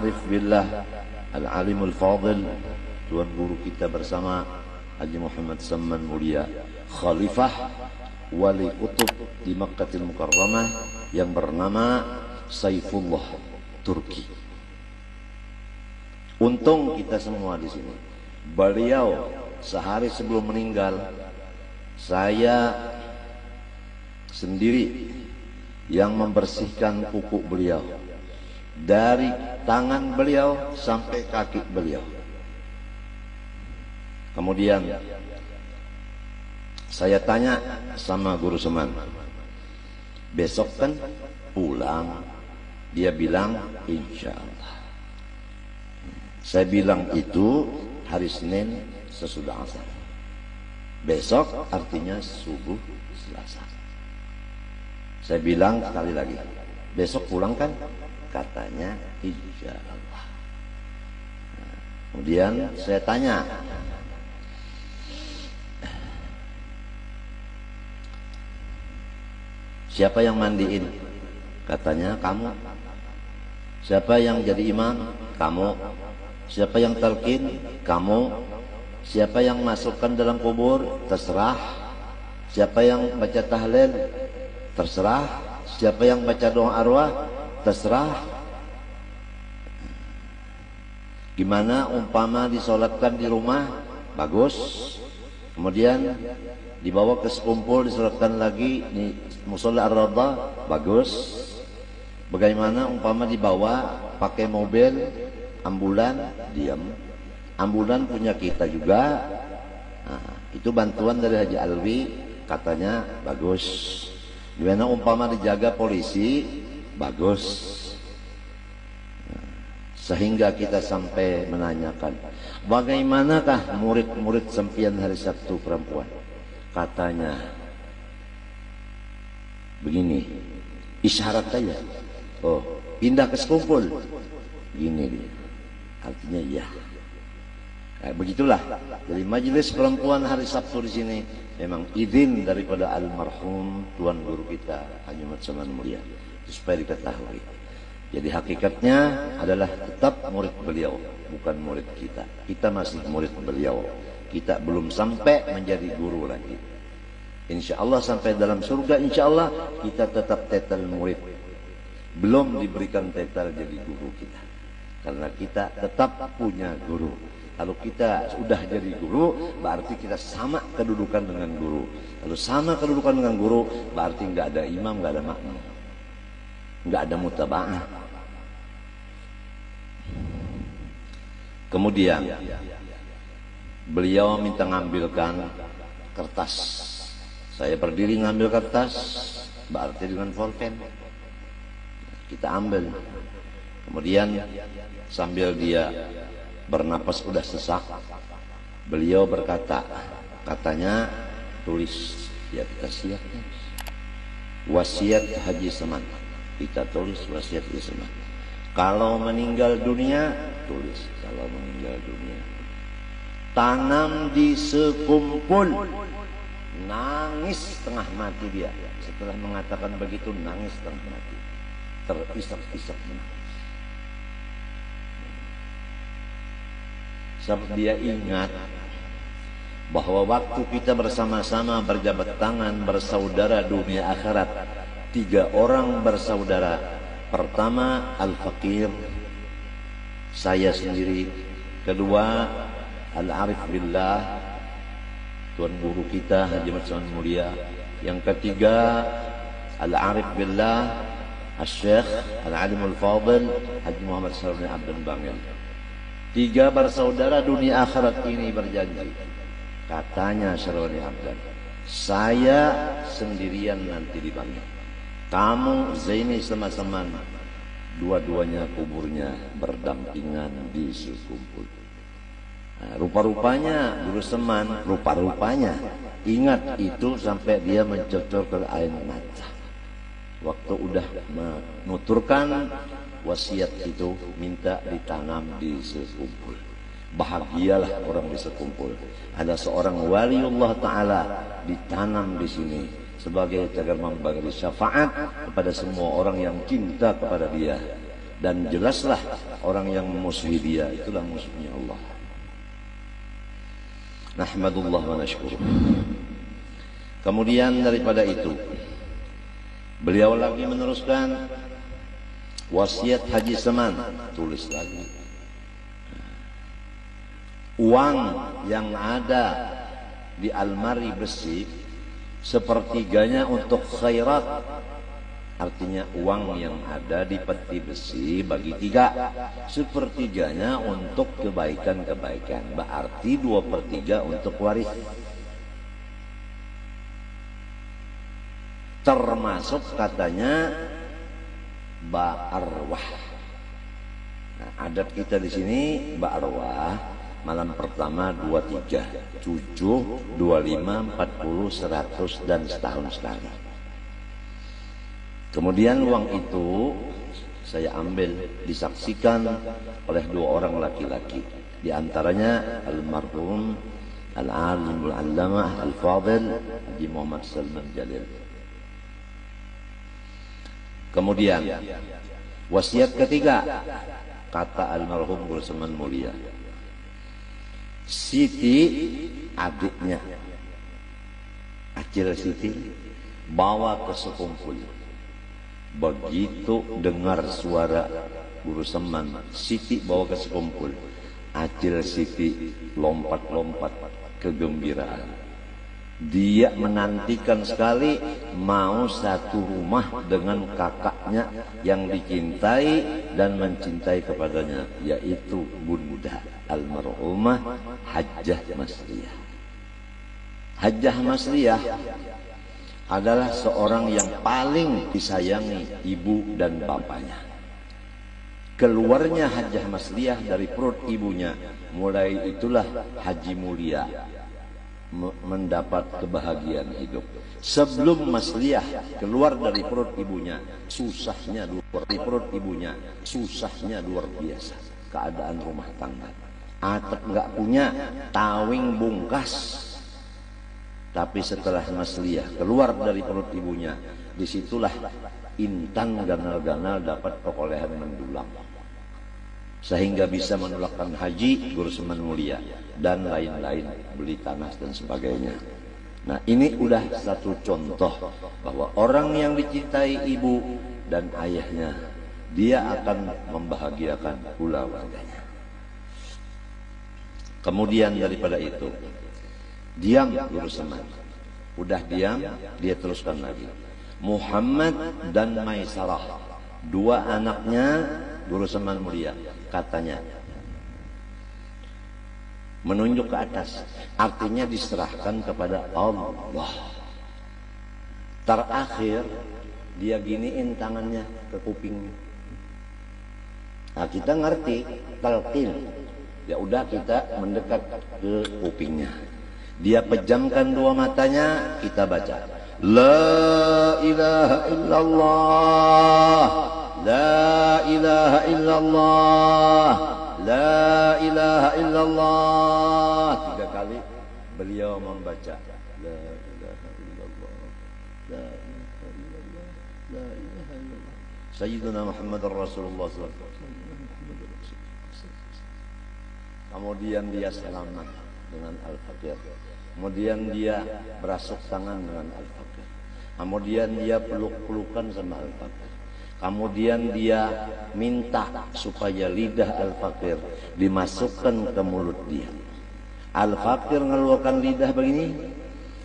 Al-Arif Billah Al-Alimul Fadil, Tuan Guru kita bersama Haji Muhammad Saman Mulia, Khalifah Wali Kutub di Makkahil Mukarramah yang bernama Saifullah Turki. Untung kita semua di sini. Beliau sehari sebelum meninggal, saya sendiri yang membersihkan kuku beliau dari tangan beliau sampai kaki beliau. Kemudian saya tanya sama Guru Seman, besok kan pulang? Dia bilang insya Allah. Saya bilang itu hari Senin sesudah asar. Besok artinya subuh Selasa. Saya bilang sekali lagi, besok pulang kan? Katanya insya Allah. Kemudian saya tanya, siapa yang mandiin? Katanya kamu. Siapa yang jadi imam? Kamu. Siapa yang talqin? Kamu. Siapa yang masukkan dalam kubur? Terserah. Siapa yang baca tahlil? Terserah. Siapa yang baca doa arwah? Terserah. Gimana umpama disolatkan di rumah? Bagus. Kemudian dibawa ke sekumpul, disolatkan lagi di musola ar-Rawdah? Bagus. Bagaimana umpama dibawa pakai mobil ambulan? Diam. Ambulan punya kita juga. Nah, itu bantuan dari Haji Alwi, katanya bagus. Gimana umpama dijaga polisi? Bagus. Nah, sehingga kita sampai menanyakan, bagaimanakah murid-murid sempian hari Sabtu perempuan? Katanya begini, isyarat saja. Oh, pindah ke sekumpul. Gini dia. Artinya iya. Begitulah. Jadi majelis perempuan hari Sabtu di sini memang izin daripada almarhum Tuan Guru kita Haji Muhammad Saman Mulia. Itu supaya diketahui. Jadi hakikatnya adalah tetap murid beliau, bukan murid kita. Kita masih murid beliau. Kita belum sampai menjadi guru lagi. Insya Allah sampai dalam surga, insya Allah kita tetap tetel murid. Belum diberikan tetel jadi guru kita. Karena kita tetap punya guru. Kalau kita sudah jadi guru, berarti kita sama kedudukan dengan guru. Kalau sama kedudukan dengan guru, berarti nggak ada imam, nggak ada makmum, nggak ada mutaba'ah. Kemudian beliau minta ngambilkan kertas. Saya berdiri ngambil kertas, berarti dengan pulpen. Kita ambil. Kemudian sambil dia bernapas udah sesak, beliau berkata, katanya tulis, ya kita siapnya wasiat Haji Saman. Kita tulis wasiat Haji Saman. Kalau meninggal dunia, tulis kalau meninggal dunia. Tanam di sekumpul. Nangis setengah mati dia. Setelah mengatakan begitu, nangis setengah mati. Terisak-isak menangis. Sebab dia ingat bahwa waktu kita bersama-sama berjabat tangan bersaudara dunia akhirat, 3 orang bersaudara. Pertama Al-Fakir, saya sendiri. Kedua Al-Arif Billah, Tuan Guru kita Haji Muhammad Saman Mulia. Yang ketiga Al-Arif Billah Al-Syekh Al-Alimul Fadil Haji Muhammad Sarwani Abdan Bangil. 3 bersaudara dunia akhirat ini berjanji. Katanya Sarwani Abdan, saya sendirian nanti di Bangil. Kamu Zaini sama-sama, dua-duanya kuburnya berdampingan di sekumpul. Nah, rupa-rupanya Guru Seman, rupa-rupanya ingat itu sampai dia mencocorkan air mata. Waktu udah menuturkan wasiat itu, minta ditanam di sekumpul. Bahagialah orang di sekumpul. Ada seorang waliullah ta'ala ditanam di sini sebagai agar memberi syafaat kepada semua orang yang cinta kepada dia. dan jelaslah orang yang memusuhi dia itulah musuhnya Allah. Nahmadullah wa nashkur. Kemudian daripada itu beliau lagi meneruskan wasiat Haji Seman, tulis lagi. Uang yang ada di almari besi sepertiganya untuk khairat, artinya uang yang ada di peti besi bagi 3, sepertiganya untuk kebaikan-kebaikan, berarti 2/3 untuk waris, termasuk katanya ba'arwah. Nah, adat kita di sini ba'arwah malam pertama 2-3, 7, 25, 40, 100 dan setahun sekali. Kemudian uang itu saya ambil disaksikan oleh 2 orang laki-laki, di antaranya almarhum al-alimul allamah al-fadil Haji Muhammad Salman Jalil. Kemudian wasiat ketiga kata almarhum Guru Seman Mulia, Siti adiknya Acil Siti bawa ke sekumpul. Begitu dengar suara Guru Seman, Siti bawa ke sekumpul, Acil Siti lompat-lompat kegembiraan. Dia menantikan sekali mau satu rumah dengan kakaknya yang dicintai dan mencintai kepadanya, yaitu Bunda almarhumah Hajjah Masliyah. Hajjah Masliyah adalah seorang yang paling disayangi ibu dan bapaknya. Keluarnya Hajjah Masliyah dari perut ibunya, mulai itulah Haji Mulia mendapat kebahagiaan hidup. Sebelum Masliyah keluar dari perut ibunya, susahnya luar biasa keadaan rumah tangga. Atap nggak punya, tawing bungkas. Tapi setelah Masliyah keluar dari perut ibunya, disitulah Intan ganal-ganal dapat perolehan mendulang, sehingga bisa menolakkan haji Guru Seman Mulia dan lain-lain, beli tanah dan sebagainya. Nah, ini udah satu contoh bahwa orang yang dicintai ibu dan ayahnya, dia akan membahagiakan pula warganya. Kemudian daripada itu, diam Guru Seman. Udah diam, dia teruskan lagi. Muhammad dan Maisarah, 2 anaknya Guru Seman Mulia, katanya menunjuk ke atas, artinya diserahkan kepada Allah. Terakhir dia giniin tangannya ke kupingnya. Nah, kita ngerti talqin, ya udah kita mendekat ke kupingnya. Dia pejamkan 2 matanya, kita baca La ilaha illallah, La ilaha illallah, La ilaha illallah. 3 kali beliau membaca La ilaha illallah, La ilaha illallah, La ilaha illallah. Sayyidina Muhammad Rasulullah SAW. Kemudian dia selamat dengan Al-Fakir. Kemudian dia berasuk tangan dengan Al-Fakir. Kemudian dia peluk-pelukan sama Al-Fakir. Kemudian dia minta supaya lidah Al-Fakir dimasukkan ke mulut dia. Al-Fakir ngeluarkan lidah begini,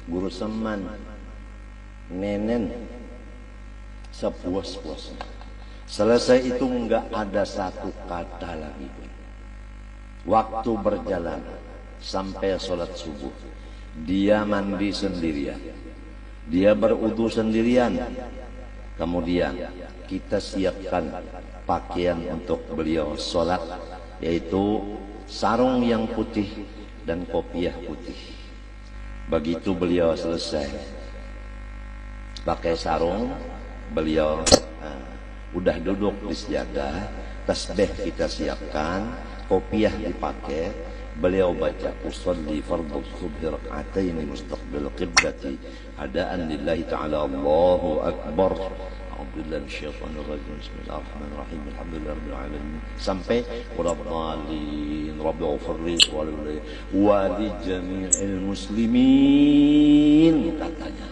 Guru Seman nenen sepuas-puasnya. Selesai itu enggak ada satu kata lagi. Waktu berjalan sampai sholat subuh, dia mandi sendirian, dia berwudu sendirian. Kemudian kita siapkan pakaian untuk beliau sholat, yaitu sarung yang putih dan kopiah putih. Begitu beliau selesai pakai sarung, beliau udah duduk di sejadah, tasbih kita siapkan, kopiah dipakai, beliau baca usolli fardhu subhi rak'ataini mustaqbil qiblati adaan lillahi ta'ala Allahu akbar A'udzubillahi minasyaitonirrajim. Bismillahirrahmanirrahim. Alhamdulillahirabbil alamin. Sampai waladdallin rabbighfirli wa li jami'il muslimin katanya.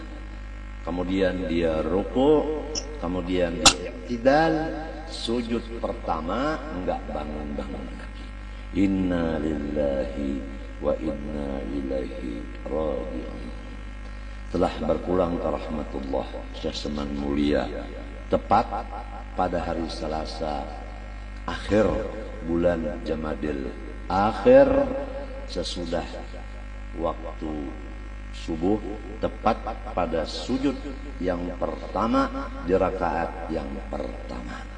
Kemudian dia ruku, kemudian dia i'tidal, sujud pertama enggak bangun-bangun lagi. Inna lillahi wa inna ilaihi raji'un. Telah berpulang ke rahmatullah Syekh Seman mulia tepat pada hari Selasa akhir bulan Jamadil akhir, sesudah waktu subuh, tepat pada sujud yang pertama di rakaat yang pertama.